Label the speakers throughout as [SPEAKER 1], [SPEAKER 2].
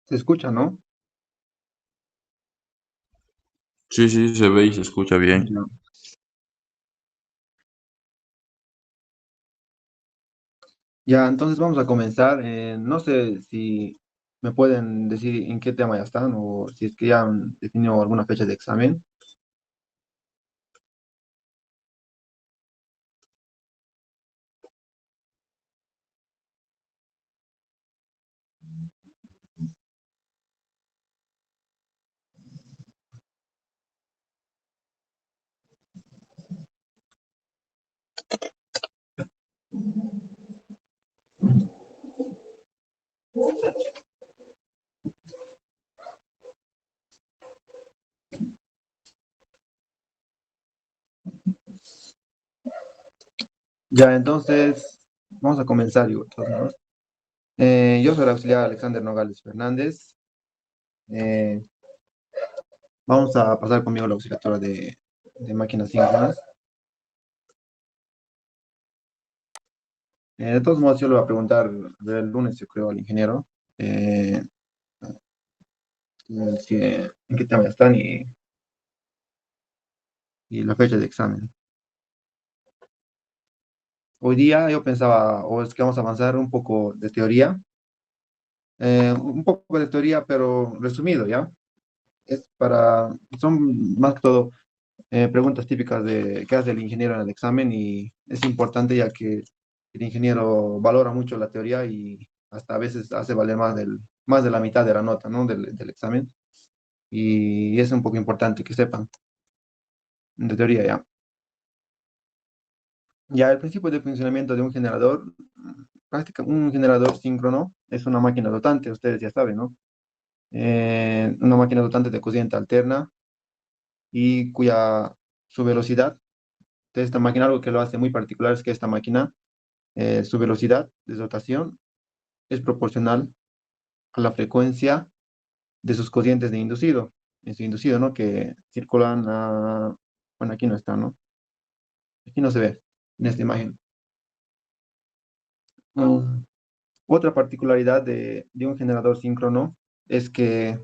[SPEAKER 1] Se escucha, ¿no?
[SPEAKER 2] Sí, sí, se ve y se escucha bien.
[SPEAKER 1] Ya. Ya, entonces vamos a comenzar. No sé si me pueden decir en qué tema ya están o si es que ya han definido alguna fecha de examen. Ya, entonces vamos a comenzar, digo, todos modos. Yo soy el auxiliar Alexander Nogales Fernández. Eh, Vamos a pasar conmigo la auxiliatura de máquinas síncronas. De todos modos, yo le voy a preguntar el lunes, yo creo, al ingeniero eh, en qué tema ya están y la fecha de examen. Hoy día yo pensaba, o es que vamos a avanzar un poco de teoría, un poco de teoría, pero resumido, ¿ya? Son más que todo preguntas típicas de qué hace el ingeniero en el examen y es importante ya que el ingeniero valora mucho la teoría y hasta a veces hace valer más de la mitad de la nota, ¿no? Del examen y es un poco importante que sepan de teoría, ¿ya? Ya el principio de funcionamiento de un generador, un generador síncrono es una máquina dotante, ustedes ya saben, ¿no? Una máquina dotante de corriente alterna y cuya su velocidad de esta máquina, algo que lo hace muy particular es que esta máquina, su velocidad de dotación es proporcional a la frecuencia de sus corrientes de inducido, en su inducido, ¿no? Que circulan bueno, aquí no está, ¿no? Aquí no se ve en esta imagen. Mm, Otra particularidad de un generador síncrono es que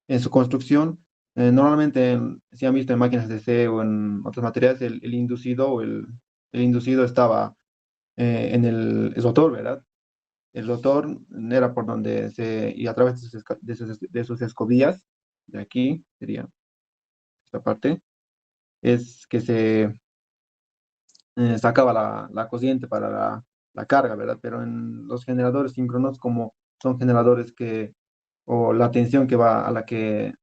[SPEAKER 1] en su construcción, normalmente si han visto en máquinas de C o en otros materiales, el inducido el inducido estaba en el rotor, ¿verdad? El rotor era por donde y a través de sus escobillas, de aquí sería esta parte, es que se sacaba la corriente para la carga, ¿verdad? Pero en los generadores síncronos, como son generadores o la tensión que va a la que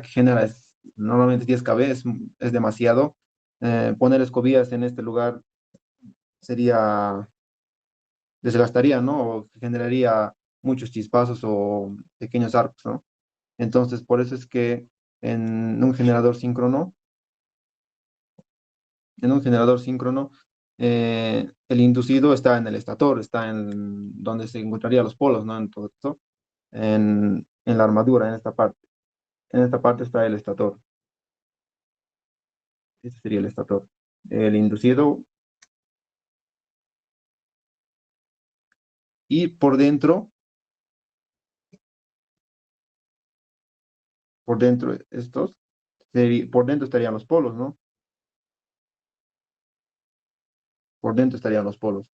[SPEAKER 1] genera es normalmente 10 kV, es demasiado. Poner escobillas en este lugar sería, desgastaría, ¿no? O generaría muchos chispazos o pequeños arcos, ¿no? Entonces, por eso es que en un generador síncrono, en un generador síncrono, el inducido está en el estator, está en donde se encontrarían los polos, ¿no? En todo esto, en la armadura, en esta parte. En esta parte está el estator. Este sería el estator. El inducido. Y por dentro por dentro estarían los polos, ¿no? Por dentro estarían los polos.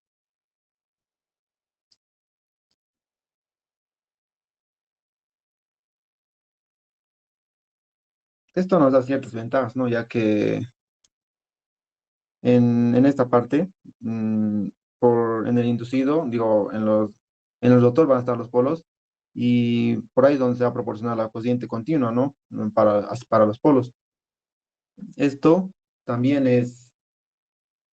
[SPEAKER 1] Esto nos da ciertas ventajas, ¿no? Ya que en esta parte, mm, en el inducido, digo, en el rotor van a estar los polos y por ahí es donde se va a proporcionar la corriente continua, ¿no? Para los polos. Esto también es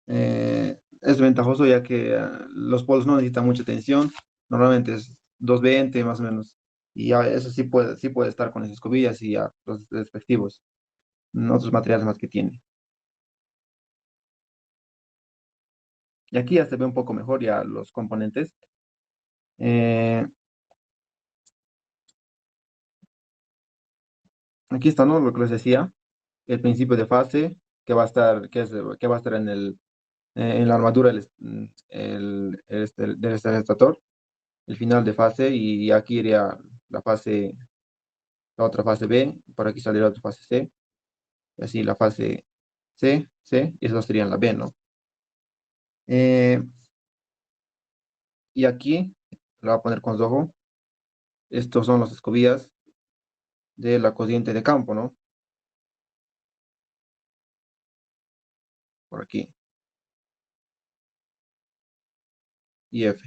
[SPEAKER 1] ventajoso ya que los polos no necesitan mucha tensión, normalmente es 220 más o menos, y ya eso sí puede estar con las escobillas y ya los respectivos otros materiales más que tiene. Y aquí ya se ve un poco mejor ya los componentes. Eh, Aquí está, ¿no? Lo que les decía, el principio de fase que va a estar en la armadura del estator, el final de fase, y aquí iría la fase, la otra fase B, por aquí sale la otra fase C, y así la fase C, y esas serían la B, ¿no? Eh, y aquí, lo voy a poner con rojo, estos son las escobillas de la corriente de campo, ¿no? Por aquí, y F.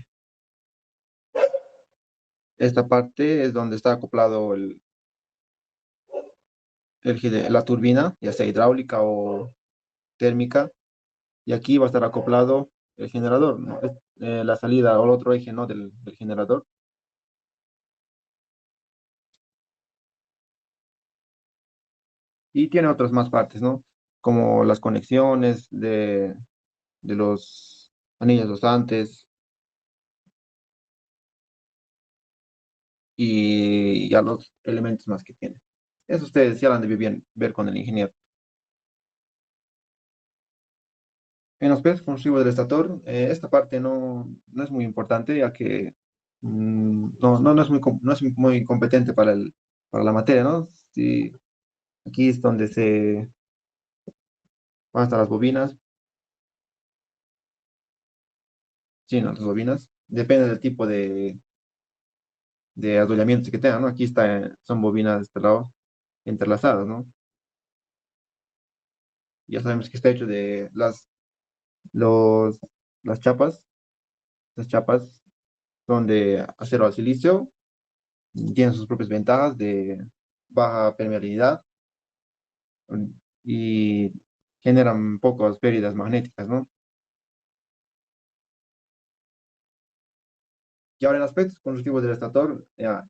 [SPEAKER 1] Esta parte es donde está acoplado la turbina, ya sea hidráulica o térmica, y aquí va a estar acoplado el generador, ¿no? La salida o el otro eje, ¿no? Del generador. Y tiene otras más partes, ¿no? Como las conexiones de los anillos dosantes y ya los elementos más que tiene. Eso ustedes ya lo han de bien ver con el ingeniero. En los pesos constructivos del estator, esta parte no es muy importante, ya que no es no es muy competente para la materia, ¿no? Sí, aquí es donde se van a estar las bobinas, sí, ¿no? Las bobinas. Depende del tipo de adullamiento que tengan, ¿no? Aquí son bobinas de este lado entrelazadas, ¿no? Ya sabemos que está hecho de los, las chapas. Las chapas son de acero al silicio, tienen sus propias ventajas de baja permeabilidad y generan pocas pérdidas magnéticas, ¿no? Y ahora en aspectos constructivos del estator, ya,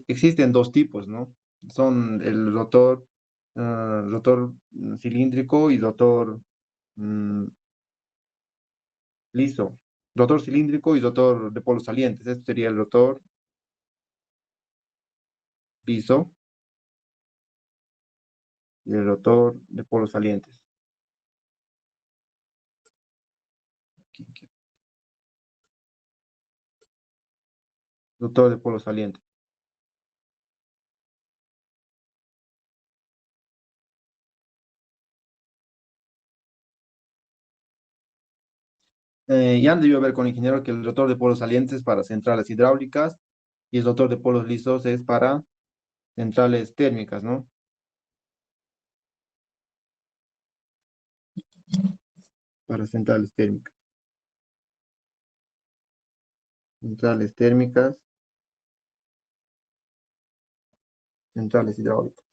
[SPEAKER 1] existen dos tipos, ¿no? Son el rotor cilíndrico y rotor mm, liso. Rotor cilíndrico y rotor de polos salientes. Este sería el rotor liso y el rotor de polos salientes. Aquí. Rotor de polos salientes. Ya debió ver con el ingeniero que el rotor de polos salientes para centrales hidráulicas y el rotor de polos lisos es para centrales térmicas, ¿no? Para centrales térmicas. Centrales térmicas, centrales hidráulicas.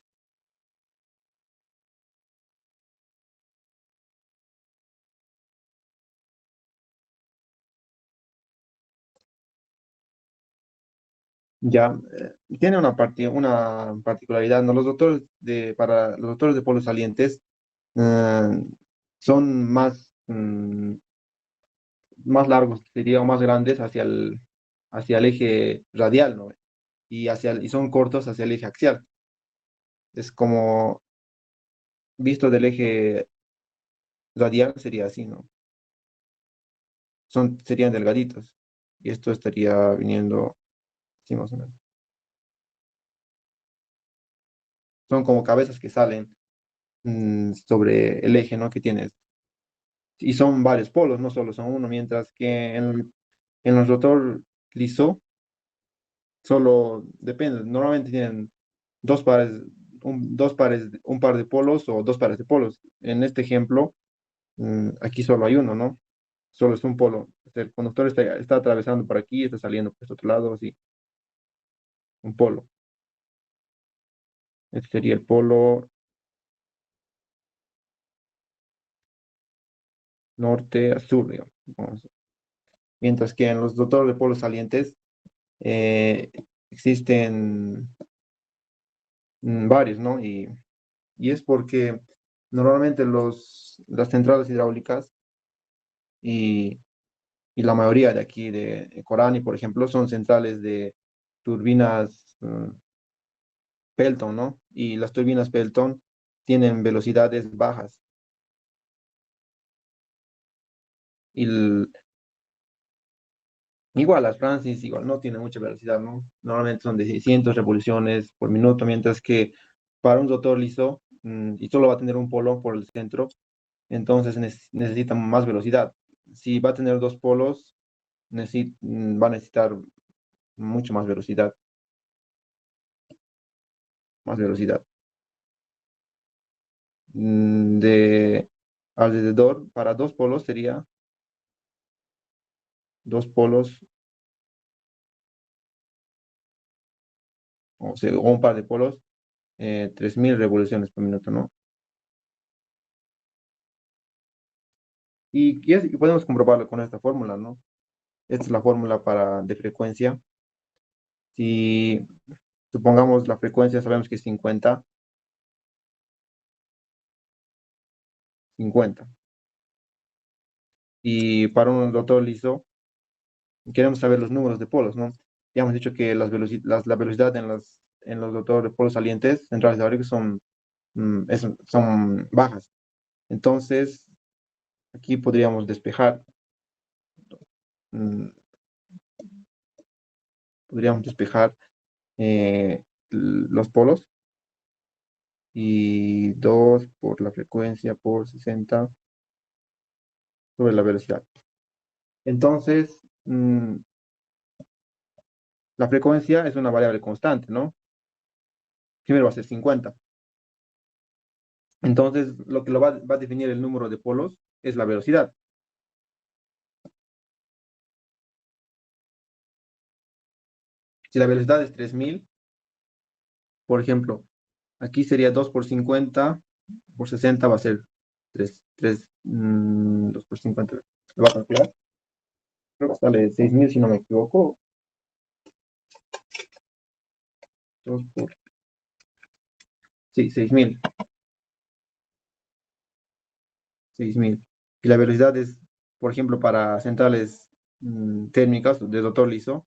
[SPEAKER 1] Ya, tiene una particularidad, ¿no? Para los rotores de polos salientes eh, son más largos, diría, o más grandes hacia el eje radial, ¿no? Y son cortos hacia el eje axial. Es como visto del eje radial sería así, ¿no? Serían delgaditos. Y esto estaría viniendo, sí, más o menos. Son como cabezas que salen sobre el eje, ¿no? Que tienes. Y son varios polos, no solo son uno, mientras que en el rotor liso solo depende. Normalmente tienen dos pares, un par de polos o dos pares de polos. En este ejemplo, aquí solo hay uno, ¿no? Solo es un polo. El conductor está atravesando por aquí, está saliendo por este otro lado, así, un polo. Este sería el polo norte a sur, digamos. Mientras que en los rotores de polos salientes eh, existen varios, ¿no? Y es porque normalmente las centrales hidráulicas y, y la mayoría de aquí de Corani, por ejemplo, son centrales de turbinas Pelton, ¿no? Y las turbinas Pelton tienen velocidades bajas. Y Igual las Francis, igual no tiene mucha velocidad, ¿no? Normalmente son de 600 revoluciones por minuto, mientras que para un rotor liso, y solo va a tener un polo por el centro, entonces necesita más velocidad. Si va a tener dos polos, va a necesitar mucho más velocidad, más velocidad. De alrededor, para dos polos sería dos polos, o un par de polos, 3000 revoluciones por minuto, ¿no? Y podemos comprobarlo con esta fórmula, ¿no? Esta es la fórmula de frecuencia. Si supongamos la frecuencia, sabemos que es 50. Y para un rotor liso, queremos saber los números de polos, ¿no? Ya hemos dicho que la velocidad en los rotores de polos salientes centrales de Aurículas son bajas. Entonces, aquí mm, podríamos despejar los polos y 2 por la frecuencia por 60 sobre la velocidad. Entonces, la frecuencia es una variable constante, ¿no? Primero va a ser 50. Entonces, lo que va a definir el número de polos es la velocidad. Si la velocidad es 3000, por ejemplo, aquí sería 2 por 50 por 60 va a ser 2 por 50. ¿Lo va a calcular? Creo que sale 6000 si no me equivoco. 2 por, sí, 6000. 6000. Y la velocidad es, por ejemplo, para centrales térmicas de rotor liso,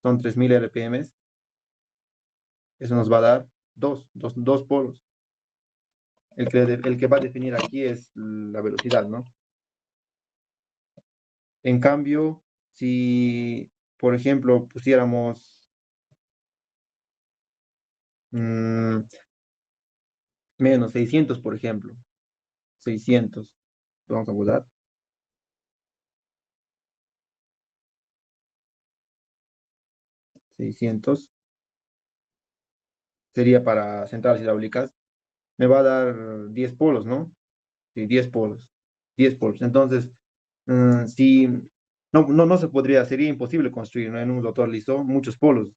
[SPEAKER 1] son 3000 RPM. Eso nos va a dar dos polos. El que va a definir aquí es la velocidad, ¿no? En cambio, si, por ejemplo, pusiéramos mm, menos 600, por ejemplo, 600, vamos a mudar, 600, sería para centrales hidráulicas, me va a dar 10 polos, ¿no? Sí, 10 polos, 10 polos. Entonces, si no se podría, sería imposible construir, ¿no?, en un rotor liso muchos polos,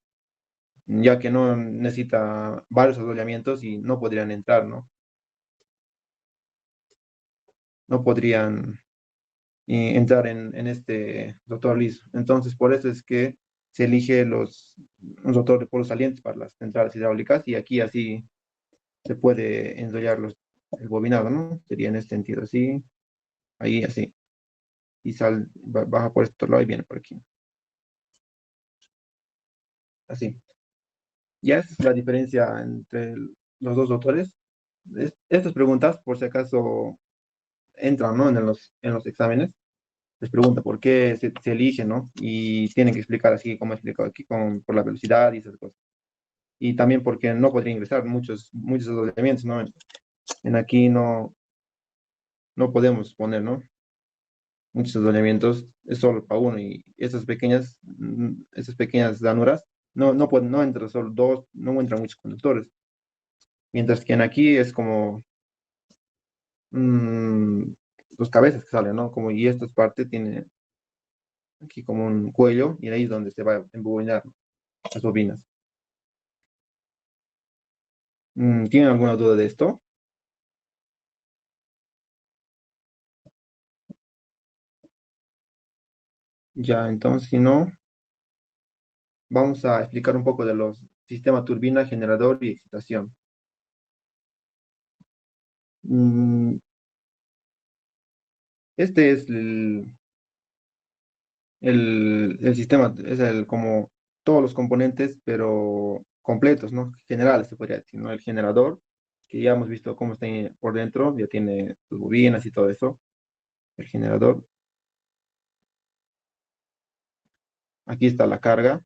[SPEAKER 1] ya que no necesita varios adollamientos y no podrían entrar, ¿no? No podrían entrar en este rotor liso. Entonces, por eso es que se elige un rotor de polos salientes para las centrales hidráulicas y aquí así se puede enrollar el bobinado, ¿no? Sería en este sentido, así, ahí, así. Y baja por este otro lado y viene por aquí. Así. Ya esa es la diferencia entre los dos rotores. Estas preguntas, por si acaso, entran, ¿no?, en los exámenes. Les pregunta por qué se elige, ¿no? Y tienen que explicar así como he explicado aquí, por la velocidad y esas cosas. Y también porque no podría ingresar muchos adoblamientos, ¿no? En aquí no podemos poner, ¿no? Muchos adoblamientos, es solo para uno. Y esas pequeñas ranuras, no entran solo dos, no entran muchos conductores. Mientras que en aquí es como mm, dos cabezas que salen, ¿no? Y esta parte tiene aquí como un cuello y ahí es donde se va a embobinar las bobinas. ¿Tienen alguna duda de esto? Ya, entonces, si no, vamos a explicar un poco de los sistemas turbina, generador y excitación. Mm, Este es el sistema, es como todos los componentes, pero completos, ¿no? Generales, se podría decir, ¿no? El generador, que ya hemos visto cómo está por dentro, ya tiene sus bobinas y todo eso. El generador. Aquí está la carga.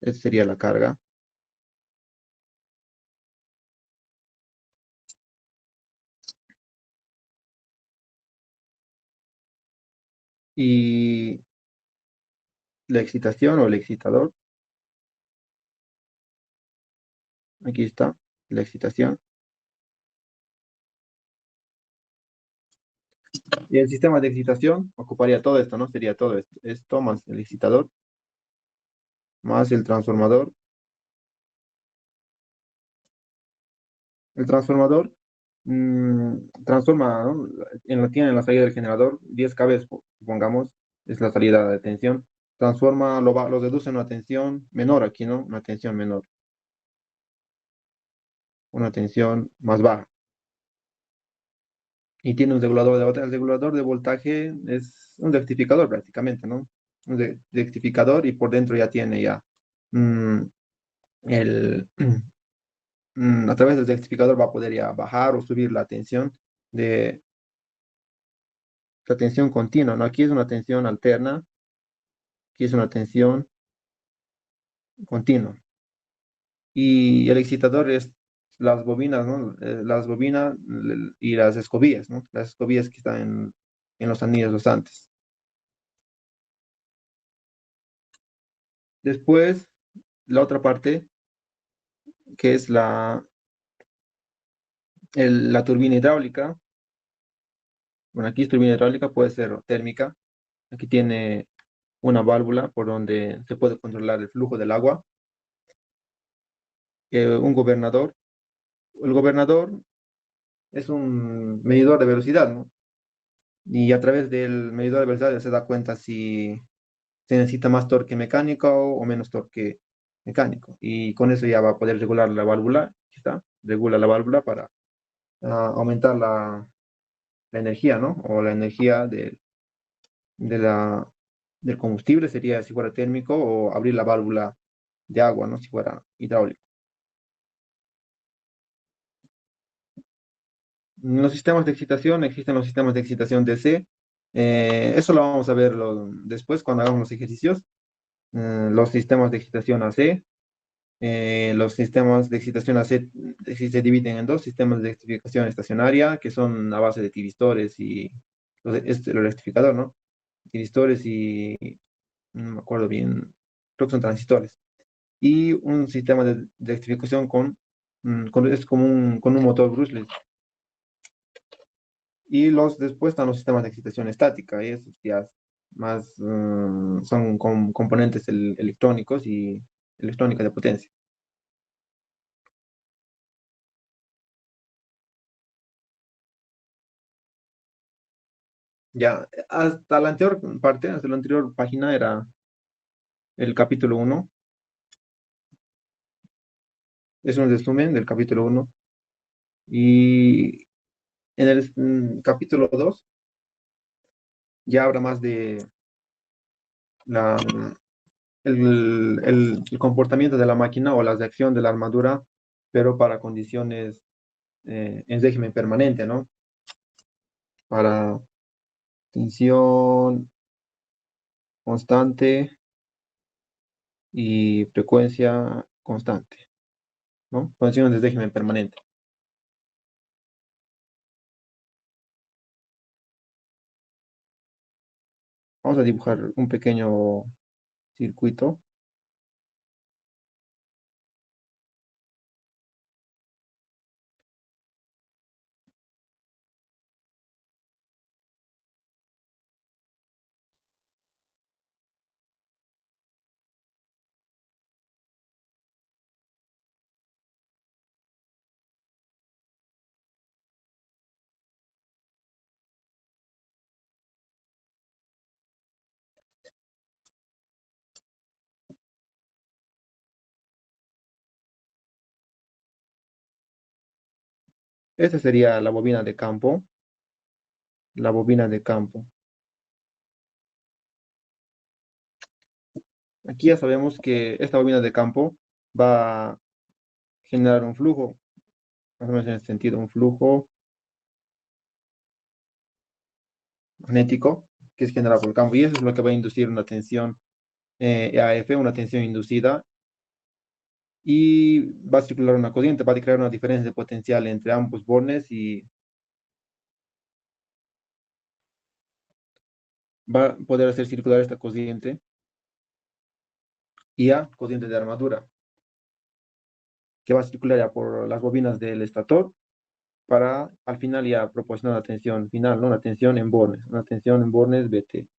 [SPEAKER 1] Esta sería la carga. Y la excitación o el excitador. Aquí está la excitación. Y el sistema de excitación ocuparía todo esto, ¿no? Sería todo esto, esto más el excitador, más el transformador. El transformador transforma, ¿no? Tiene en la salida del generador 10 kV, supongamos, es la salida de tensión. Transforma, lo deduce en una tensión menor aquí, ¿no? Una tensión menor, una tensión más baja. Y tiene un regulador de voltaje. El regulador de voltaje es un rectificador prácticamente, ¿no? Un rectificador y por dentro ya tiene ya mm, el, a través del rectificador va a poder ya bajar o subir de la tensión continua, ¿no? Aquí es una tensión alterna, aquí es una tensión continua. Y el excitador es las bobinas, ¿no? Las bobinas y las escobillas, ¿no? Las escobillas que están en los anillos rosantes. Después, la otra parte, que es la turbina hidráulica. Bueno, aquí es turbina hidráulica, puede ser térmica. Aquí tiene una válvula por donde se puede controlar el flujo del agua. Un gobernador. El gobernador es un medidor de velocidad, ¿no? Y a través del medidor de velocidad se da cuenta si se necesita más torque mecánico o menos torque mecánico. Y con eso ya va a poder regular la válvula. Aquí está, regula la válvula para aumentar la energía, ¿no? O la energía de la, del combustible sería si fuera térmico o abrir la válvula de agua, ¿no? Si fuera hidráulico. En los sistemas de excitación existen los sistemas de excitación DC. Eso lo vamos a ver después cuando hagamos los ejercicios. Los sistemas de excitación AC. Los sistemas de excitación AC se dividen en dos sistemas de rectificación estacionaria, que son a base de tiristores y el rectificador, ¿no? Tiristores y no me acuerdo bien, creo que son transistores. Y un sistema de rectificación es como con un motor brushless. Y después están los sistemas de excitación estática, y esos ya más son componentes electrónicos y electrónica de potencia. Ya, hasta la anterior parte, hasta la anterior página era el capítulo uno. Es un resumen del capítulo uno. Y en el capítulo 2 ya habrá más de la, el comportamiento de la máquina o las de acción de la armadura, pero para condiciones en régimen permanente, ¿no? Para tensión constante y frecuencia constante, ¿no? Condiciones de régimen permanente. Vamos a dibujar un pequeño circuito. Esta sería la bobina de campo, la bobina de campo. Aquí ya sabemos que esta bobina de campo va a generar un flujo, más o menos en este sentido, un flujo magnético que es generada por el campo. Y eso es lo que va a inducir una tensión EAF, una tensión inducida, y va a circular una corriente, va a crear una diferencia de potencial entre ambos bornes y va a poder hacer circular esta corriente y a corriente de armadura, que va a circular ya por las bobinas del estator para al final ya proporcionar una tensión final, ¿no? Una tensión en bornes BT.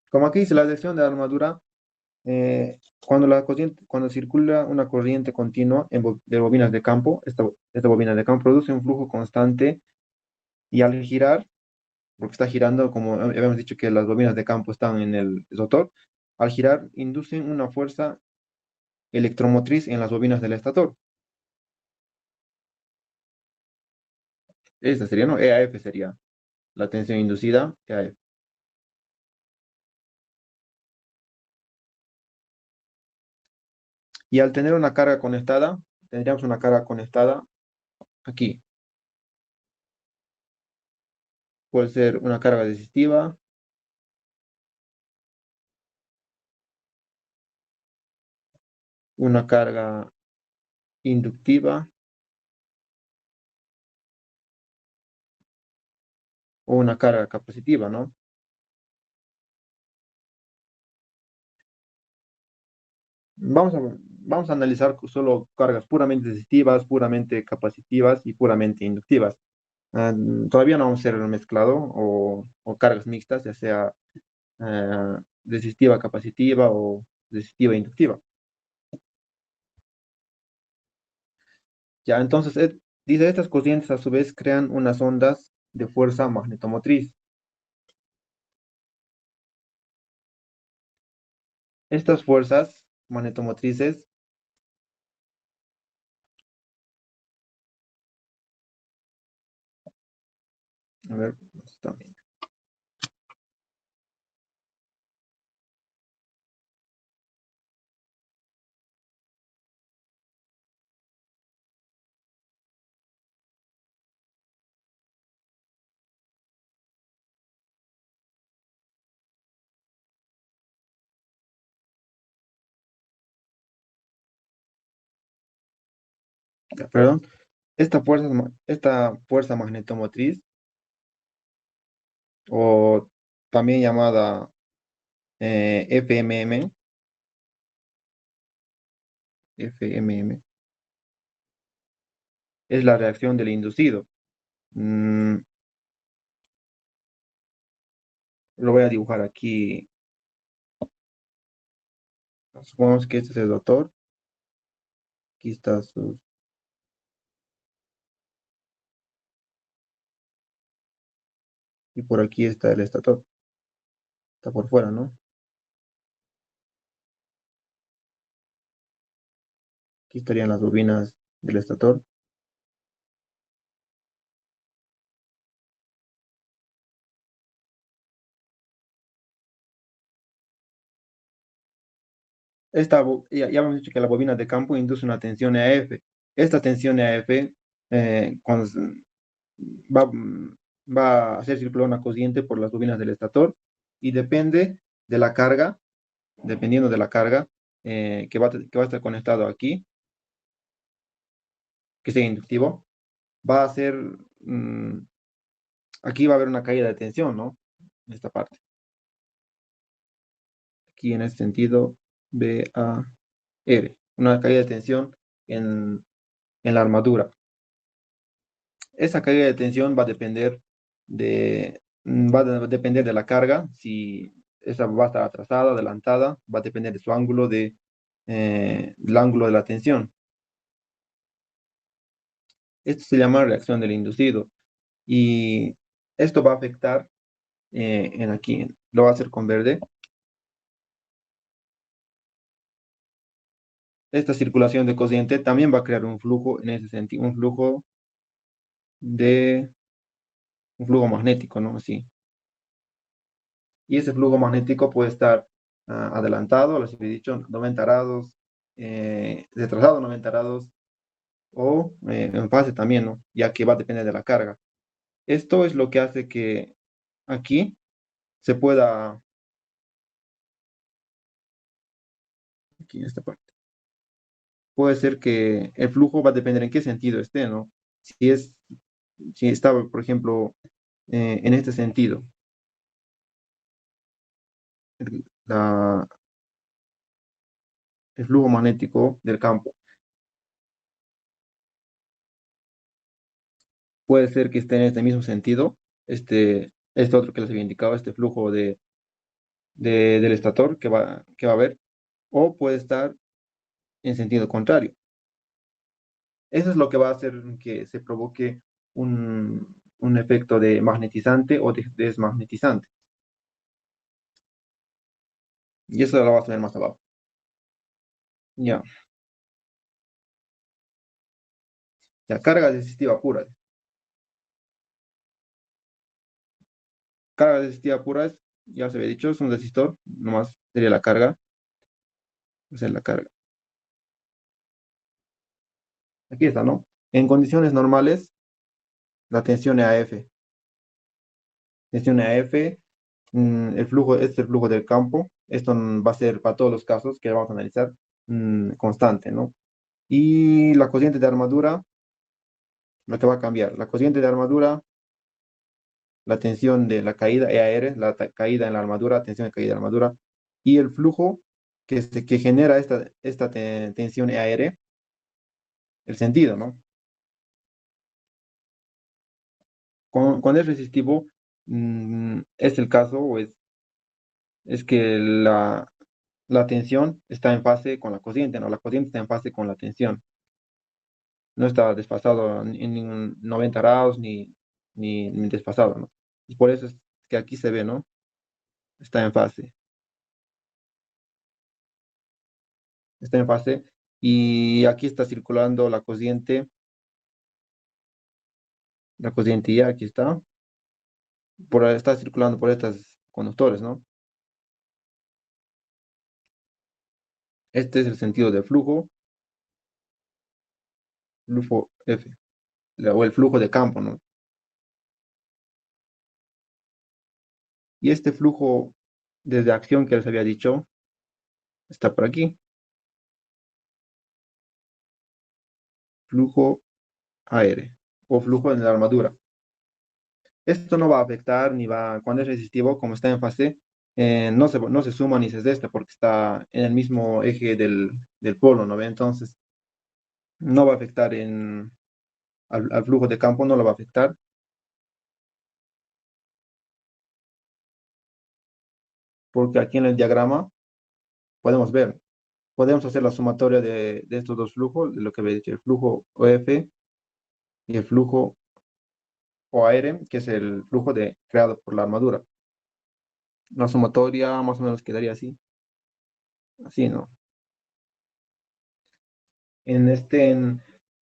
[SPEAKER 1] Como aquí dice la dirección de la armadura, cuando circula una corriente continua de bobinas de campo, esta bobina de campo produce un flujo constante y al girar, porque está girando, como habíamos dicho que las bobinas de campo están en el rotor, al girar inducen una fuerza electromotriz en las bobinas del estator. Esta sería, ¿no? EAF sería la tensión inducida, EAF. Y al tener una carga conectada, tendríamos una carga conectada aquí. Puede ser una carga resistiva, una carga inductiva o una carga capacitiva, ¿no? Vamos a analizar solo cargas puramente resistivas, puramente capacitivas y puramente inductivas. Ah, todavía no vamos a hacer el mezclado o cargas mixtas, ya sea resistiva capacitiva o resistiva inductiva. Ya, entonces, dice, estas corrientes a su vez crean unas ondas de fuerza magnetomotriz. Estas fuerzas magnetomotrices, a ver, ¿dónde está? Ya, perdón, esta fuerza magnetomotriz, o también llamada FMM, FMM, es la reacción del inducido. Mm, lo voy a dibujar aquí. Supongamos que este es el rotor. Aquí está y por aquí está el estator. Está por fuera, ¿no? Aquí estarían las bobinas del estator. Ya hemos dicho que la bobina de campo induce una tensión EAF. Esta tensión EAF, cuando va, va a hacer circular una corriente por las bobinas del estator y depende de la carga, dependiendo de la carga que va a estar conectado aquí, que sea inductivo, va a ser, aquí va a haber una caída de tensión, ¿no? En esta parte. Aquí en este sentido, BAR, una caída de tensión en, en la armadura. Esa caída de tensión va a depender de la carga, si esa va a estar atrasada, adelantada, va a depender de su ángulo del ángulo de la tensión. Esto se llama reacción del inducido y esto va a afectar en aquí, lo va a hacer con verde. Esta circulación de corriente también va a crear un flujo en ese sentido, un flujo magnético, ¿no? Así. Y ese flujo magnético puede estar adelantado, les he dicho, 90 grados, retrasado 90 grados, o en fase también, ¿no? Ya que va a depender de la carga. Esto es lo que hace que aquí se pueda, aquí en esta parte, puede ser que el flujo va a depender en qué sentido esté, ¿no? Si es, si está, por ejemplo, en este sentido, la, el flujo magnético del campo puede ser que esté en este mismo sentido, este otro que les había indicado, este flujo del estator que va a haber, o puede estar en sentido contrario. Eso es lo que va a hacer que se provoque un efecto de magnetizante o de desmagnetizante. Y eso lo vamos a ver más abajo. Ya, la carga resistiva pura. Carga resistiva pura es, ya os había dicho, es un resistor, nomás sería la carga, o sea, la carga. Aquí está, ¿no? En condiciones normales, la tensión EAF. Tensión EAF, el flujo, este es el flujo del campo. Esto va a ser para todos los casos que vamos a analizar, constante, ¿no? Y la corriente de armadura, lo que va a cambiar. La corriente de armadura, la tensión de la caída, EAR, caída en la armadura, tensión de caída de la armadura, y el flujo que genera esta tensión EAR, el sentido, ¿no? Cuando es resistivo, es el caso, es que la tensión está en fase con la corriente, ¿no? La corriente está en fase con la tensión. No está desfasado en ningún 90 grados ni desfasado, ¿no? Y por eso es que aquí se ve, ¿no? Está en fase. Está en fase. Y aquí está circulando la corriente ya, aquí está. Está circulando por estos conductores, ¿no? Este es el sentido del flujo F, o el flujo de campo, ¿no? Y este flujo desde acción que les había dicho está por aquí, flujo aire o flujo en la armadura. Esto no va a afectar ni va, cuando es resistivo, como está en fase, no se suma ni se resta porque está en el mismo eje del polo, ¿no ve? Entonces, no va a afectar al flujo de campo, no lo va a afectar, porque aquí en el diagrama podemos ver, podemos hacer la sumatoria de estos dos flujos, de lo que había dicho, el flujo OF y el flujo OAR, que es el flujo creado por la armadura. La sumatoria más o menos quedaría así, ¿no?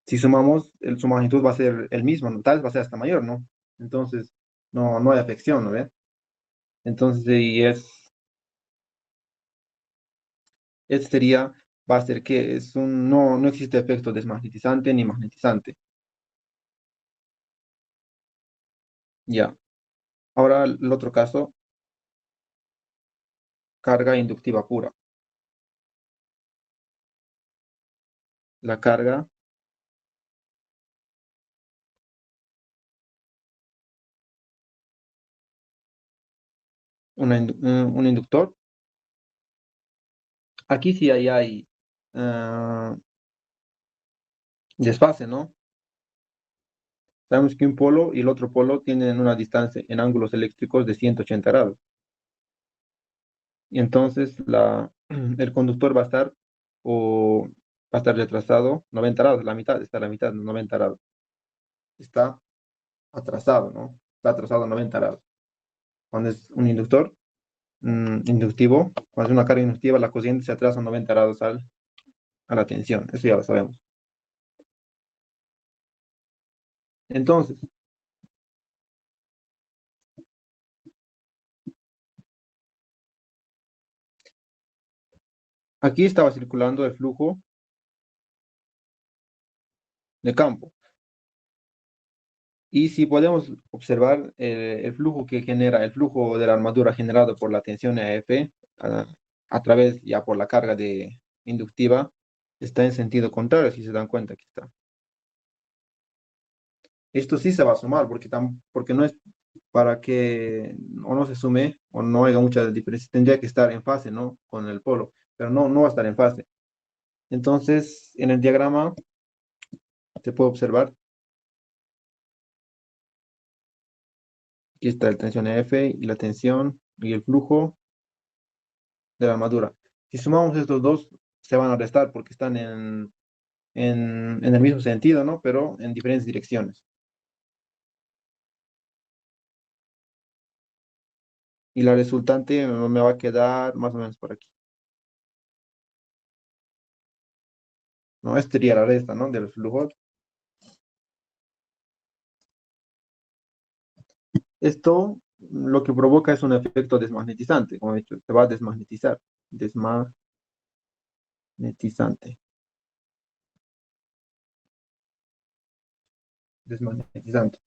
[SPEAKER 1] Si sumamos, su magnitud va a ser el mismo, ¿no? Tal vez va a ser hasta mayor, ¿no? Entonces, no hay afección, ¿no ve? Entonces, este sería, va a ser que no existe efecto desmagnetizante ni magnetizante. Ya. Ahora, el otro caso, carga inductiva pura. La carga, un inductor. Aquí sí hay ah, desfase, ¿no? Sabemos que un polo y el otro polo tienen una distancia en ángulos eléctricos de 180 grados. Y entonces el conductor va a estar retrasado 90 grados, la mitad, está a la mitad, 90 grados. Está atrasado, ¿no? Está atrasado 90 grados. Cuando es un inductor inductivo, cuando es una carga inductiva, la corriente se atrasa 90 grados a la tensión. Eso ya lo sabemos. Entonces, Aquí estaba circulando el flujo de campo. Y si podemos observar el flujo que genera, el flujo de la armadura generado por la tensión EF a través ya por la carga inductiva, está en sentido contrario, si se dan cuenta, aquí está. Esto sí se va a sumar porque no es para que o no se sume o no haya mucha diferencia, tendría que estar en fase, ¿no? Con el polo, pero no va a estar en fase. Entonces, en el diagrama se puede observar, aquí está la tensión F y la tensión y el flujo de la armadura. Si sumamos estos dos, se van a restar porque están en el mismo sentido, ¿no? Pero en diferentes direcciones. Y la resultante me va a quedar más o menos por aquí. ¿No? Esta sería la resta, ¿no? Del flujo. Esto lo que provoca es un efecto desmagnetizante, como he dicho, se va a desmagnetizar. Desmagnetizante. Desmagnetizante.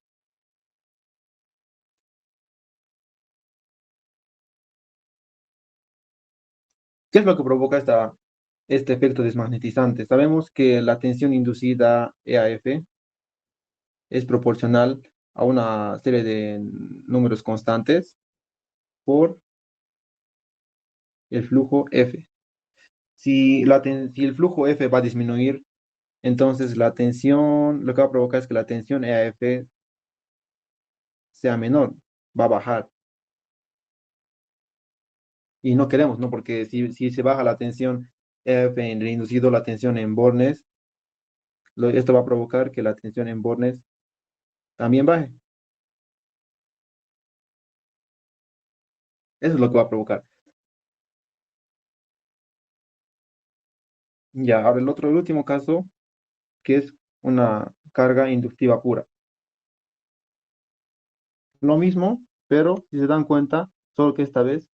[SPEAKER 1] ¿Qué es lo que provoca este efecto desmagnetizante? Sabemos que la tensión inducida EAF es proporcional a una serie de números constantes por el flujo F. Si el flujo F va a disminuir, entonces la tensión, lo que va a provocar es que la tensión EAF sea menor, va a bajar. Y no queremos, ¿no? Porque si se baja la tensión EAF en el inducido, la tensión en bornes, esto va a provocar que la tensión en bornes también baje. Eso es lo que va a provocar. Ya, ahora el último caso, que es una carga inductiva pura. Lo mismo, pero si se dan cuenta, solo que esta vez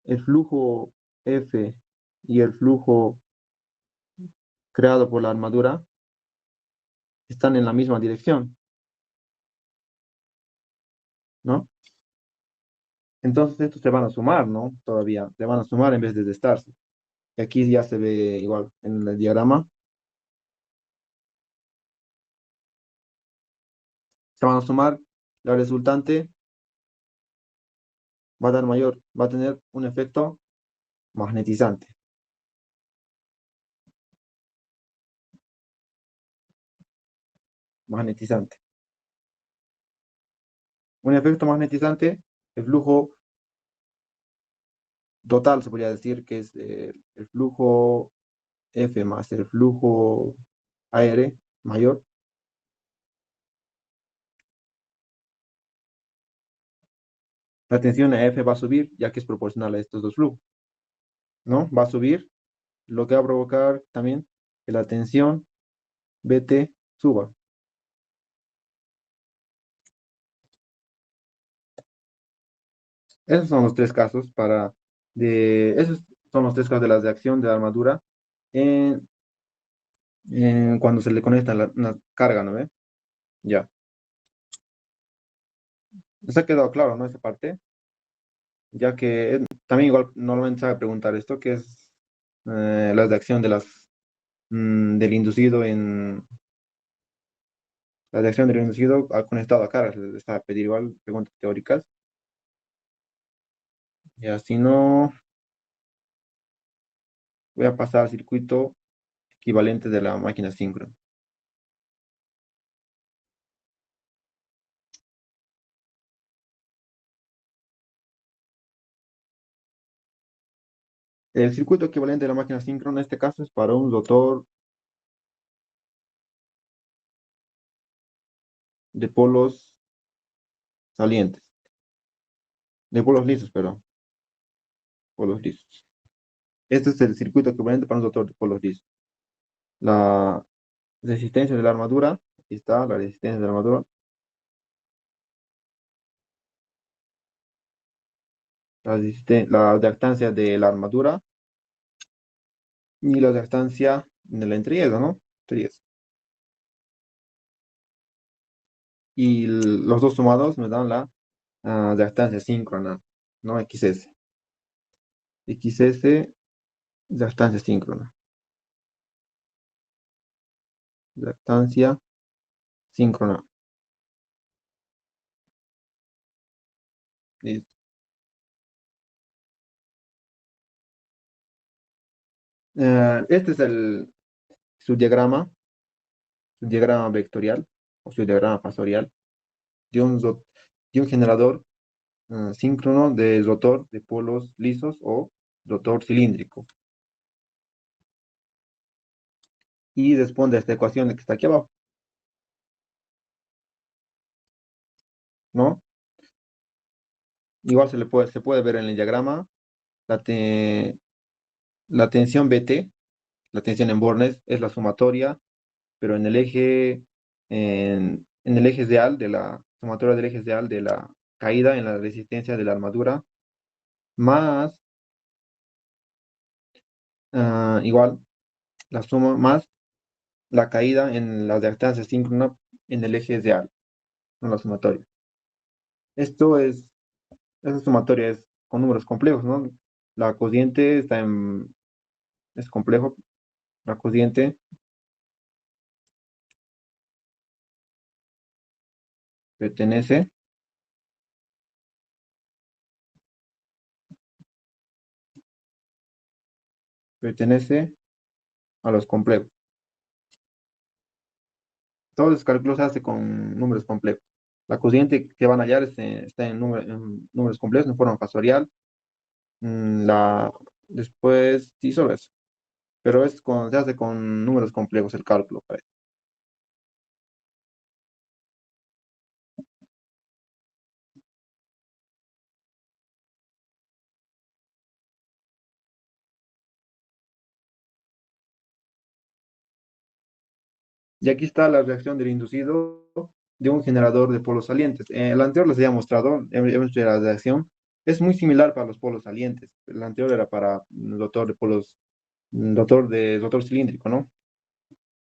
[SPEAKER 1] el flujo F y el flujo creado por la armadura están en la misma dirección, ¿no? Entonces estos se van a sumar, ¿no? Todavía, se van a sumar en vez de restarse. Y aquí ya se ve igual en el diagrama, se van a sumar, la resultante va a dar mayor, va a tener un efecto magnetizante. Magnetizante. Un efecto magnetizante, el flujo total, se podría decir que es el flujo F más el flujo AR mayor. La tensión F va a subir, ya que es proporcional a estos dos flujos, ¿no? Va a subir, lo que va a provocar también que la tensión BT suba. Esos son los tres casos esos son los tres casos de las de acción de la armadura en, cuando se le conecta una carga, ¿no ve? Ya. ¿Les ha quedado claro, no? Esa parte, ya que también igual normalmente se va a preguntar esto, que es las de acción del inducido la de acción del inducido conectado a cargas, les está a pedir igual preguntas teóricas. Y así no, voy a pasar al circuito equivalente de la máquina síncrona. El circuito equivalente de la máquina síncrona en este caso es para un rotor de polos salientes, de polos lisos, perdón, polos lisos. Este es el circuito equivalente para un rotor de polos lisos. La resistencia de la armadura, aquí está la resistencia de la armadura, la reactancia de la armadura y la reactancia de la entrelleva, ¿no? Entrellez. Y los dos sumados me dan la reactancia síncrona, ¿no? XS. XS, reactancia síncrona. Reactancia síncrona. Listo. Este es su diagrama vectorial o su diagrama fasorial de un generador síncrono de rotor de polos lisos o rotor cilíndrico. Y responde a esta ecuación que está aquí abajo, ¿no? Igual se puede ver en el diagrama la, te- la tensión BT, la tensión en bornes, es la sumatoria, pero en el eje real de la sumatoria del eje real de la caída en la resistencia de la armadura, más, igual, la suma más la caída en la reactancia síncrona en el eje real, no la sumatoria. Esa sumatoria es con números complejos, ¿no? La cociente es complejo, la cociente pertenece, pertenece a los complejos. Todos los cálculos se hace con números complejos. La cociente que van a hallar está en números complejos, en forma factorial. Después, sí, solo eso. Pero se hace con números complejos el cálculo. Pues. Y aquí está la reacción del inducido de un generador de polos salientes. El anterior les había mostrado, hemos hecho la reacción. Es muy similar para los polos salientes. El anterior era para rotor de polos, rotor cilíndrico, ¿no?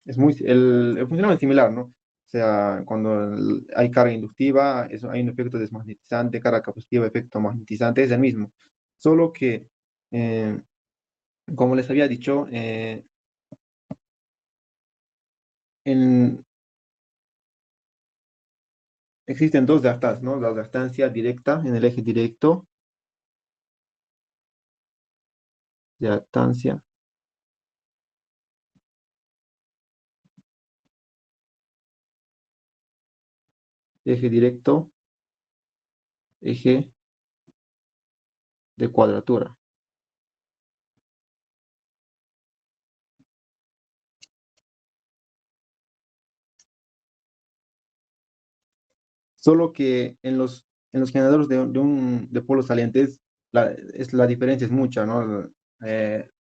[SPEAKER 1] El funcionamiento es similar, ¿no? O sea, cuando hay carga inductiva, hay un efecto desmagnetizante, carga capacitiva, efecto magnetizante, es el mismo. Solo que, eh, como les había dicho, en, existen dos reactancias, ¿no? La reactancia directa en el eje directo, reactancia, eje directo, eje de cuadratura. Solo que en los generadores de polos salientes, la diferencia es mucha, ¿no?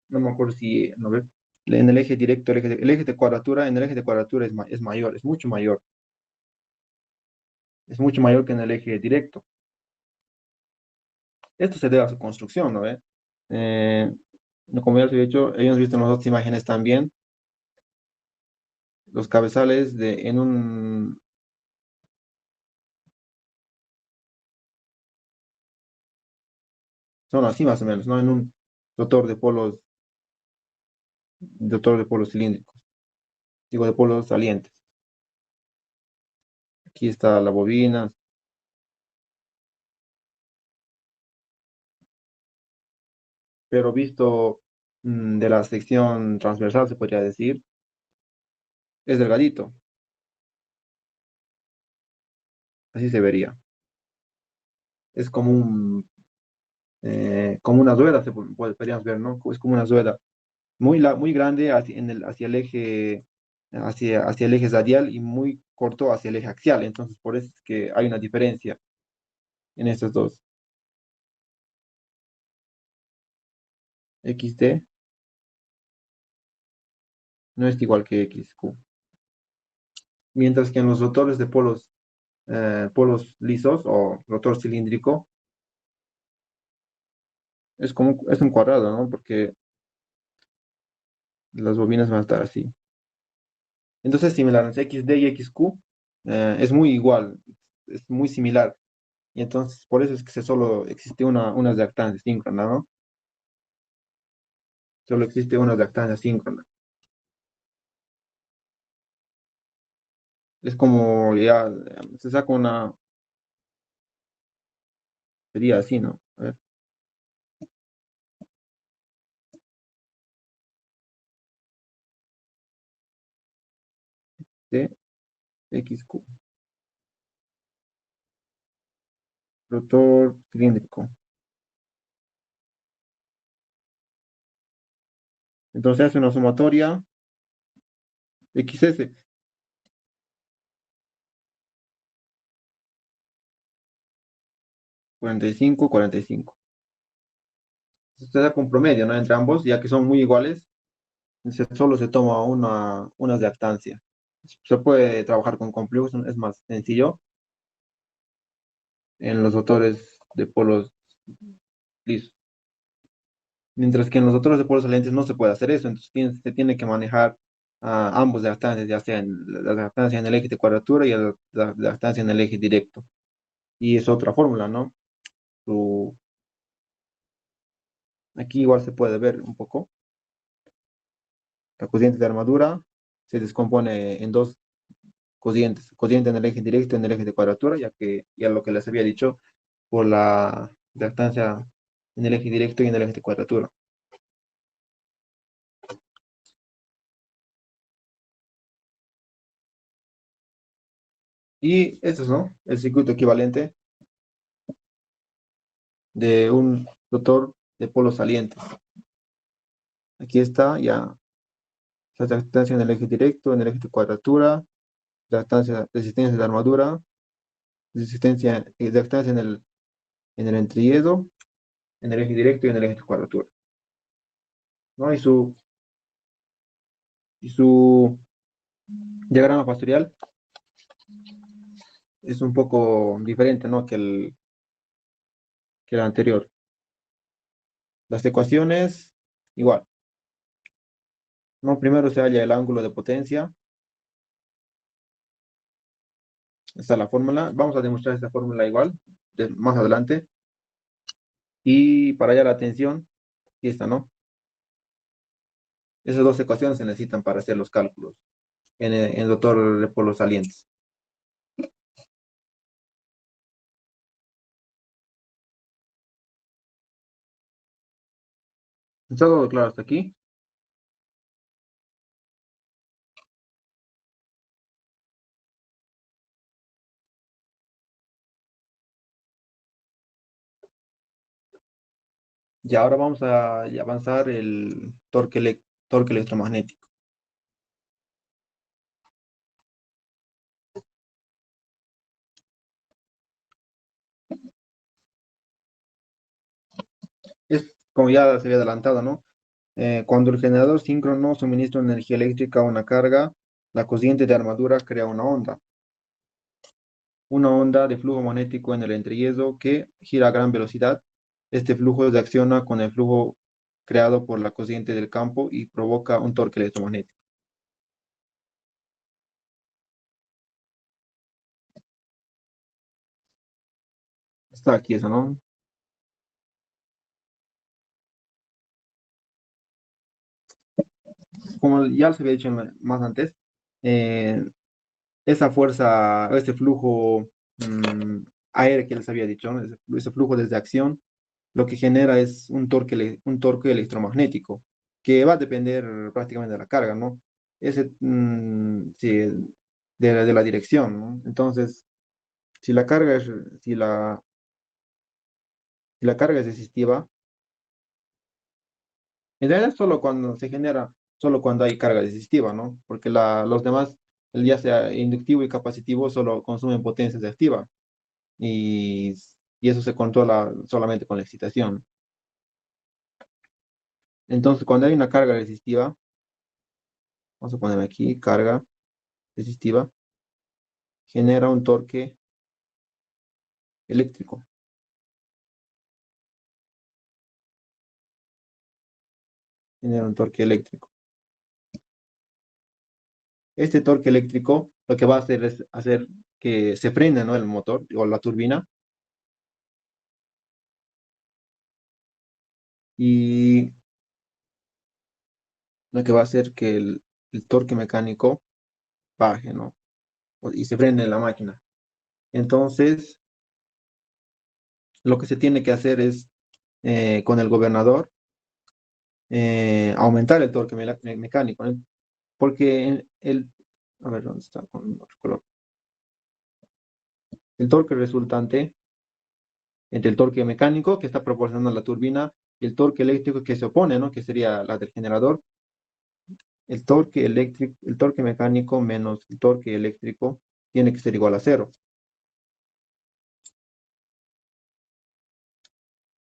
[SPEAKER 1] No me acuerdo si, ¿no ve? En el eje directo, el eje de cuadratura, en el eje de cuadratura es mayor, es mucho mayor que en el eje directo. Esto se debe a su construcción, ¿no ve? Eh, como ya les he dicho, hemos visto en las otras imágenes también, los cabezales son así más o menos, ¿no? En un rotor de polos cilíndricos, digo, de polos salientes. Aquí está la bobina, pero visto de la sección transversal, se podría decir, es delgadito, así se vería. Es como una rueda, podríamos ver, ¿no? Es como una rueda muy grande hacia el eje radial y muy corto hacia el eje axial. Entonces, por eso es que hay una diferencia en estos dos. XT no es igual que XQ. Mientras que en los rotores de polos lisos o rotor cilíndrico, es un cuadrado, ¿no? Porque las bobinas van a estar así. Entonces, similar, XD y XQ es muy igual, es muy similar. Y entonces, por eso es que solo existe una reactancia síncrona, ¿no? Solo existe una reactancia síncrona. Es como ya se saca una, sería así, ¿no? A ver, T, XQ, rotor cilíndrico. Entonces hace una sumatoria XS, 45, 45. Se saca un promedio, ¿no? Entre ambos, ya que son muy iguales, solo se toma una reactancia. Se puede trabajar con complejos, es más sencillo en los rotores de polos lisos. Mientras que en los rotores de polos salientes no se puede hacer eso, entonces se tiene que manejar ambos reactantes, ya sea en la reactancia en el eje de cuadratura y la reactancia en el eje directo. Y es otra fórmula, ¿no? Su- Aquí igual se puede ver un poco. La cociente de armadura se descompone en dos cocientes, cociente en el eje directo y en el eje de cuadratura, ya que ya lo que les había dicho, por la reactancia en el eje directo y en el eje de cuadratura. Y esto es, ¿no? El circuito equivalente de un rotor de polos salientes. Aquí está ya la reactancia en el eje directo, en el eje de cuadratura, resistencia de armadura, reactancia en el entreiedo, en el eje directo y en el eje de cuadratura, ¿no? Y su diagrama factorial es un poco diferente, ¿no? Que el anterior. Las ecuaciones, igual, ¿no? Primero se halla el ángulo de potencia. Esta es la fórmula. Vamos a demostrar esta fórmula igual más adelante. Y para hallar la tensión, y esta, ¿no? Esas dos ecuaciones se necesitan para hacer los cálculos en el rotor de polos salientes. ¿Está todo claro hasta aquí? Y ahora vamos a avanzar el torque electromagnético. Es como ya se había adelantado, ¿no? Cuando el generador síncrono suministra energía eléctrica a una carga, la cociente de armadura crea una onda de flujo magnético en el entreyeso que gira a gran velocidad. Este flujo reacciona con el flujo creado por la corriente del campo y provoca un torque electromagnético. Está aquí eso, ¿no? Como ya se había dicho más antes, eh, esa fuerza, este flujo aéreo que les había dicho, ¿no? Ese flujo desde acción, lo que genera es un torque electromagnético, que va a depender prácticamente de la carga, ¿no? Sí, de la dirección, ¿no? Entonces, si la carga es, si la, si la carga es resistiva, en realidad solo cuando se genera, solo cuando hay carga resistiva, ¿no? Porque los demás, ya sea inductivo y capacitivo, solo consumen potencia reactiva y, y eso se controla solamente con la excitación. Entonces, cuando hay una carga resistiva, vamos a poner aquí carga resistiva, genera un torque eléctrico. genera un torque eléctrico. Este torque eléctrico lo que va a hacer es hacer que se prenda, ¿no?, el motor o la turbina, y lo que va a hacer que el torque mecánico baje, ¿no? Y se prende la máquina. Entonces, lo que se tiene que hacer es, con el gobernador, aumentar el torque mecánico, ¿no? Porque a ver, ¿dónde está? Con otro color. El torque resultante entre el torque mecánico que está proporcionando la turbina y el torque eléctrico que se opone, ¿no?, que sería la del generador. El torque eléctrico, el torque mecánico menos el torque eléctrico tiene que ser igual a cero.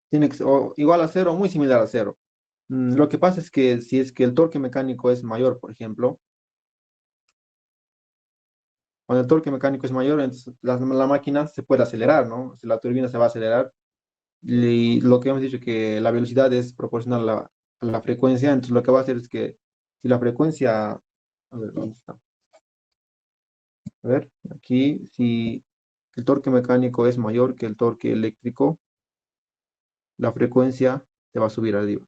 [SPEAKER 1] Tiene que ser o igual a cero o muy similar a cero. Lo que pasa es que si es que el torque mecánico es mayor, por ejemplo, cuando el torque mecánico es mayor, entonces la máquina se puede acelerar, ¿no? Si la turbina se va a acelerar, y lo que hemos dicho que la velocidad es proporcional a la frecuencia, entonces lo que va a hacer es que si la frecuencia, a ver, ¿dónde está? A ver, aquí, si el torque mecánico es mayor que el torque eléctrico, la frecuencia se va a subir arriba.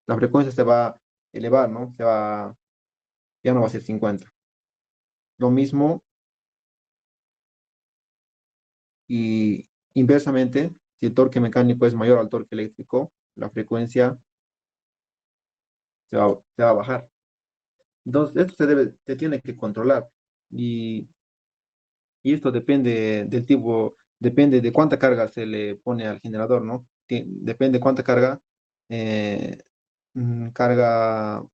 [SPEAKER 1] La frecuencia se va a elevar, ¿no? Ya no va a ser 50. Lo mismo, y inversamente, si el torque mecánico es mayor al torque eléctrico, la frecuencia se va a bajar. Entonces, esto se tiene que controlar. Y, y esto depende del tipo, depende de cuánta carga se le pone al generador, ¿no? Depende de cuánta carga, eh, carga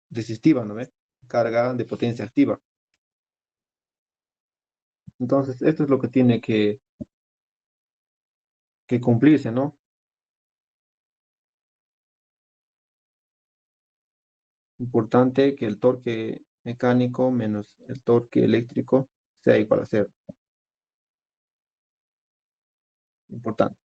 [SPEAKER 1] resistiva, ¿no ve? Carga de potencia activa. Entonces, esto es lo que tiene que cumplirse, ¿no? Importante que el torque mecánico menos el torque eléctrico sea igual a cero. Importante.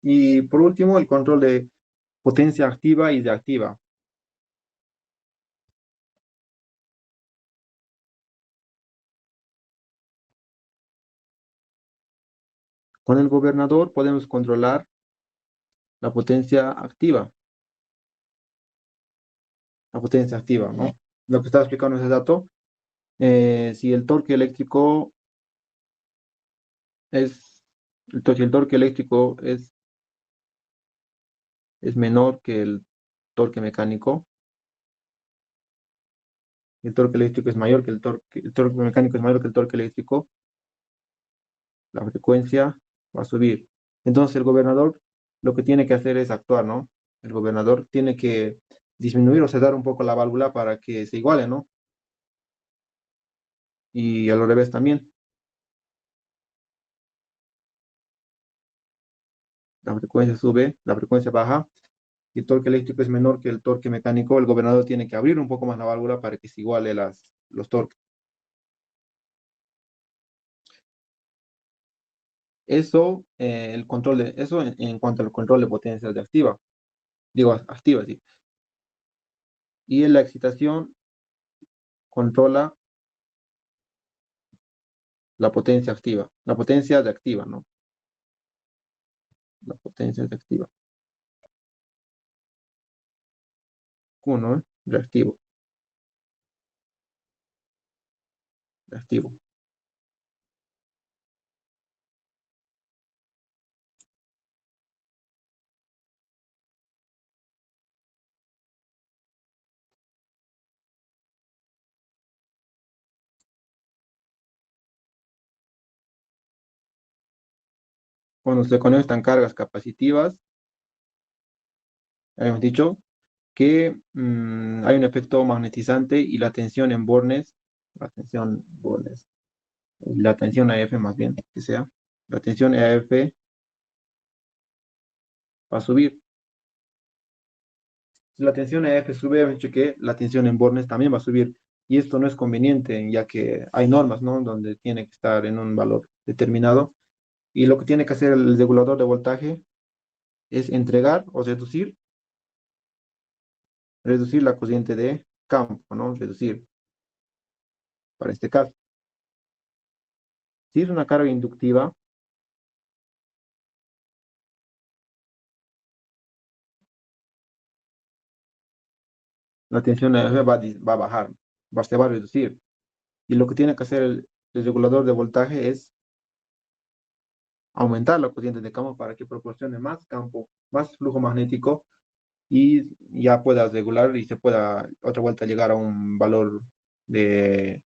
[SPEAKER 1] Y por último, el control de potencia activa y reactiva. Con el gobernador podemos controlar la potencia activa, ¿no? Lo que estaba explicando ese dato, si el torque eléctrico es, si el torque eléctrico es menor que el torque mecánico, el torque eléctrico es mayor que el torque mecánico es mayor que el torque eléctrico, la frecuencia va a subir. Entonces el gobernador lo que tiene que hacer es actuar, ¿no? El gobernador tiene que disminuir o sedar un poco la válvula para que se iguale, ¿no? Y al revés también. La frecuencia sube, la frecuencia baja, y el torque eléctrico es menor que el torque mecánico, el gobernador tiene que abrir un poco más la válvula para que se iguale los torques. Eso, eso en cuanto al control de potencias de activa, digo activa, sí. Y en la excitación controla la potencia activa, la potencia de activa, ¿no? La potencia de activa. Q, ¿no? Reactivo, reactivo. Cuando se conectan cargas capacitivas, habíamos dicho que hay un efecto magnetizante y la tensión en bornes, la tensión AF más bien, que sea, la tensión AF va a subir. Si la tensión AF sube, hemos dicho que la tensión en bornes también va a subir. y esto no es conveniente, ya que hay normas, ¿no? Donde tiene que estar en un valor determinado, y lo que tiene que hacer el regulador de voltaje es entregar o reducir la corriente de campo, ¿no? Reducir, para este caso. Si es una carga inductiva, la tensión va a bajar, se va a reducir. Y lo que tiene que hacer el regulador de voltaje es aumentar la corriente de campo para que proporcione más campo, más flujo magnético, y ya puedas regular y se pueda otra vuelta llegar a un valor de,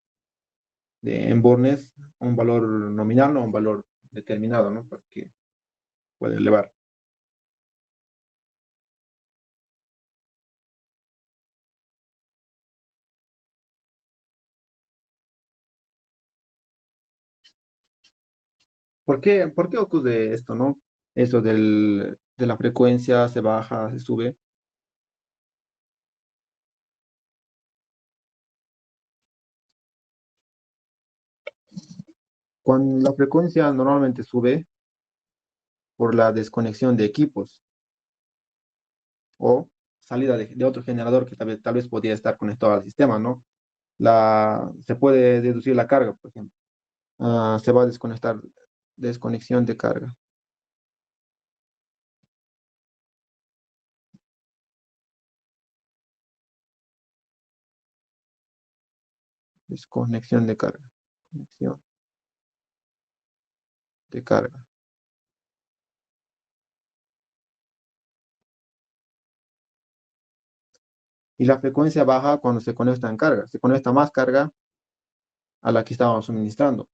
[SPEAKER 1] en bornes, un valor nominal o un valor determinado, ¿no? Para que pueda elevar. ¿Por qué ocurre esto, no? Eso de la frecuencia se baja, se sube. Cuando la frecuencia normalmente sube por la desconexión de equipos o salida de otro generador que tal vez podría estar conectado al sistema, ¿no? Se puede deducir la carga, por ejemplo. Se va a desconectar, desconexión de carga, desconexión de carga, conexión de carga. Y la frecuencia baja cuando se conecta en carga. Se conecta más carga a la que estábamos suministrando.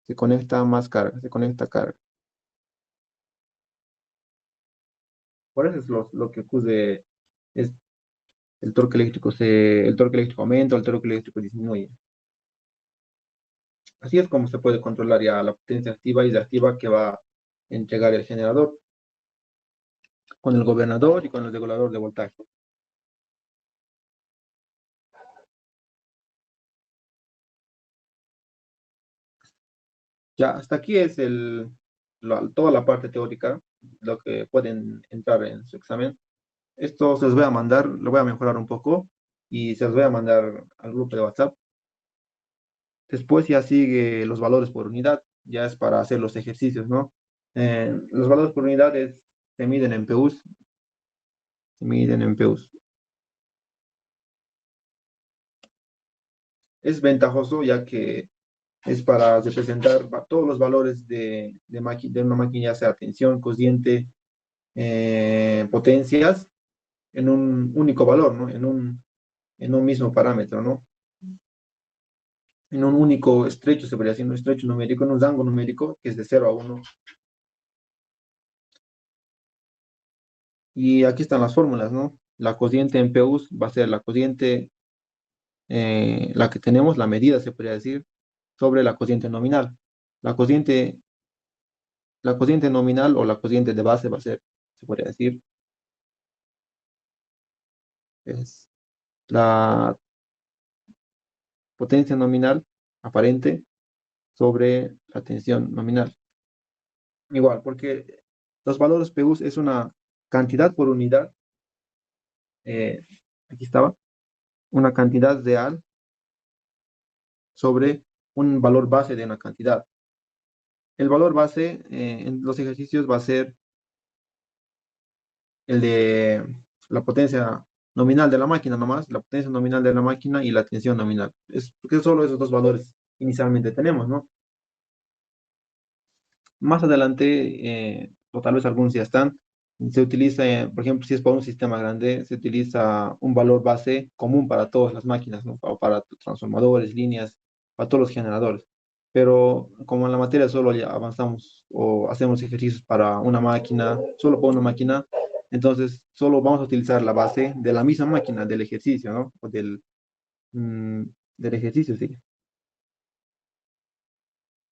[SPEAKER 1] Se conecta más carga, se conecta carga. Por eso es lo que ocurre, es el torque eléctrico aumenta, el torque eléctrico disminuye. Así es como se puede controlar ya la potencia activa y desactiva que va a entregar el generador con el gobernador y con el regulador de voltaje. Ya, hasta aquí es toda la parte teórica, lo que pueden entrar en su examen. Esto se los voy a mandar, lo voy a mejorar un poco y se los voy a mandar al grupo de WhatsApp. Después ya sigue los valores por unidad, ya es para hacer los ejercicios, ¿no? Los valores por unidad se miden en PUs, se miden en PUs. Es ventajoso ya que es para representar todos los valores de una máquina, ya sea tensión, cociente, potencias, en un único valor, ¿no? En un mismo parámetro, ¿no? En un único estrecho, se podría decir, un estrecho numérico, en un rango numérico que es de 0 a 1. Y aquí están las fórmulas, ¿no? La cociente en PUs va a ser la cociente, la que tenemos, la medida, se podría decir, sobre la cociente nominal. La cociente, la cociente nominal o la cociente de base va a ser, se podría decir, es la potencia nominal aparente sobre la tensión nominal. Igual, porque los valores PUs es una cantidad por unidad, eh, aquí estaba, una cantidad real sobre un valor base de una cantidad. El valor base en los ejercicios va a ser el de la potencia nominal de la máquina nomás, la potencia nominal de la máquina y la tensión nominal. Es porque solo esos dos valores inicialmente tenemos, ¿no? Más adelante, o tal vez algunos ya están, se utiliza, por ejemplo, si es para un sistema grande, se utiliza un valor base común para todas las máquinas, ¿no? Para transformadores, líneas, para todos los generadores. Pero como en la materia solo ya avanzamos o hacemos ejercicios para una máquina, solo para una máquina, entonces solo vamos a utilizar la base de la misma máquina, del ejercicio, ¿no? O mm, del ejercicio, sí,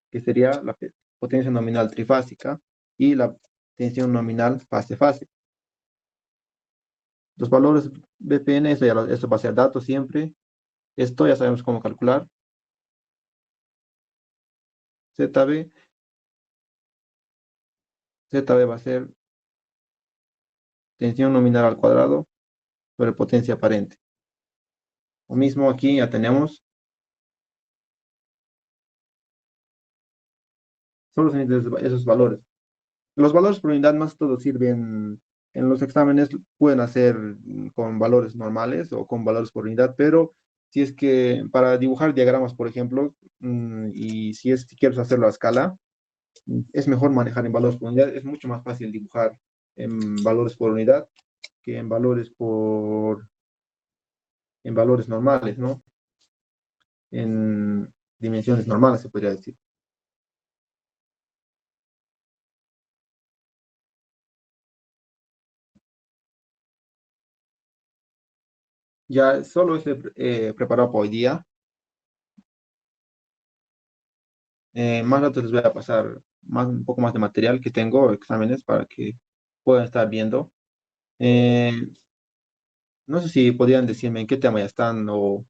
[SPEAKER 1] que sería la potencia nominal trifásica y la tensión nominal fase-fase. Los valores BPN, eso va a ser datos siempre, Esto ya sabemos cómo calcular. ZB, ZB va a ser tensión nominal al cuadrado sobre potencia aparente. Lo mismo aquí ya tenemos. Solo se necesitan esos valores. Los valores por unidad más todo sirven en los exámenes, pueden hacer con valores normales o con valores por unidad, pero si es que para dibujar diagramas, por ejemplo, y si quieres hacerlo a escala, es mejor manejar en valores por unidad. Es mucho más fácil dibujar en valores por unidad que en valores normales, ¿no? En dimensiones normales, se podría decir. Ya solo este preparado para hoy día. Más rato les voy a pasar un poco más de material que tengo, exámenes, para que puedan estar viendo. Eh, no sé si podrían decirme en qué tema ya están o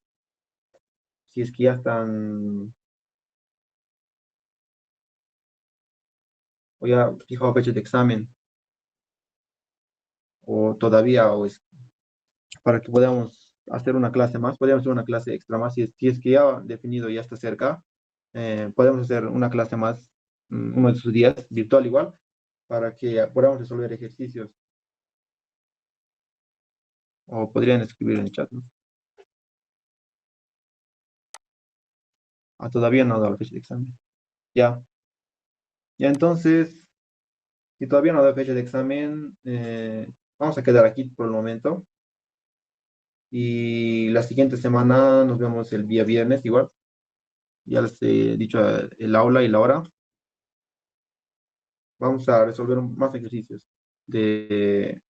[SPEAKER 1] si es que ya están o ya fijado fecha de examen o todavía o es para que podamos hacer una clase más, podríamos hacer una clase extra más si es que ya definido ya está cerca, podemos hacer una clase más uno de sus días, virtual igual, para que podamos resolver ejercicios o podrían escribir en el chat, ¿no? Ah, todavía no ha dado la fecha de examen. Ya, ya entonces, si todavía no da fecha de examen, vamos a quedar aquí por el momento. Y la siguiente semana nos vemos el día viernes igual. Ya les he dicho el aula y la hora. Vamos a resolver más ejercicios de,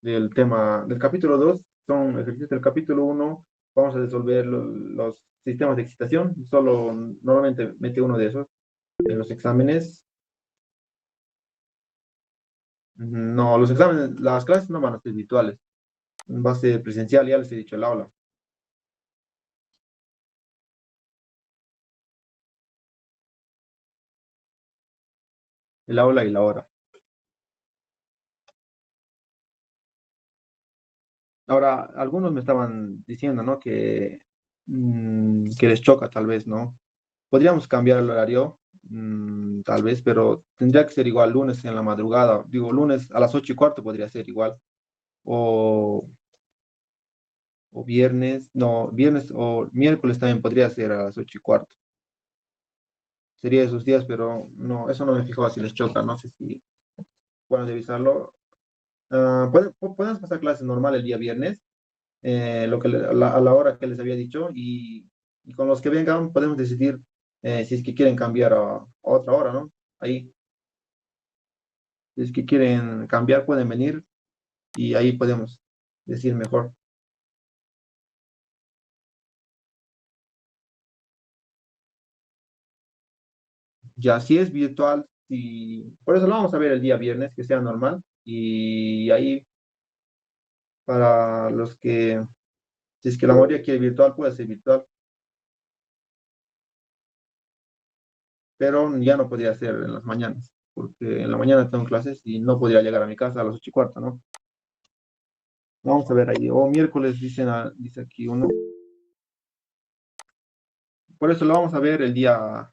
[SPEAKER 1] del tema del capítulo 2. Son ejercicios del capítulo 1. Vamos a resolver los sistemas de excitación. Solo normalmente mete uno de esos en los exámenes. No, los exámenes, las clases no van a ser virtuales. Va a ser presencial, ya les he dicho el aula. El aula y la hora. Ahora, algunos me estaban diciendo, ¿no? Que les choca tal vez, ¿no? Podríamos cambiar el horario, tal vez, pero tendría que ser igual lunes en la madrugada. Digo, lunes a las 8:15 podría ser igual. O, o viernes, no, viernes o miércoles también podría ser a las 8:15. Sería esos días, pero no, eso no me fijaba si les choca. No sé si pueden revisarlo. Podemos pasar clases normal el día viernes, a la hora que les había dicho, y con los que vengan podemos decidir si es que quieren cambiar a otra hora, ¿no? Ahí, si es que quieren cambiar, pueden venir y ahí podemos decir mejor. Ya si es virtual, por eso lo vamos a ver el día viernes, que sea normal, y ahí para los que, si es que la mayoría quiere virtual, puede ser virtual, pero ya no podría ser en las mañanas, porque en la mañana tengo clases y no podría llegar a mi casa a las 8:15, ¿no? Vamos a ver ahí. O miércoles dice aquí uno. Por eso lo vamos a ver el día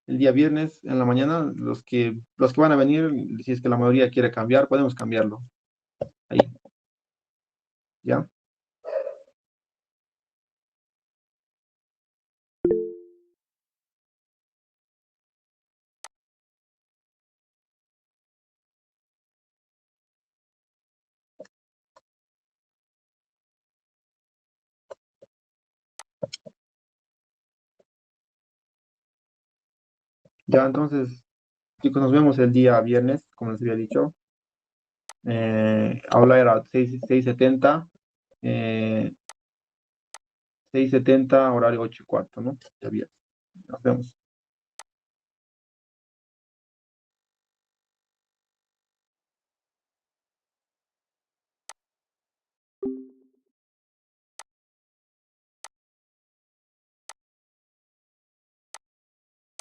[SPEAKER 1] viernes en la mañana. Los que van a venir, si es que la mayoría quiere cambiar, podemos cambiarlo. Ahí, ¿ya? Ya, entonces, chicos, nos vemos el día viernes, como les había dicho. Aula era 6:70. eh, 6:70, horario 8:15, ¿no? Ya bien. Nos vemos.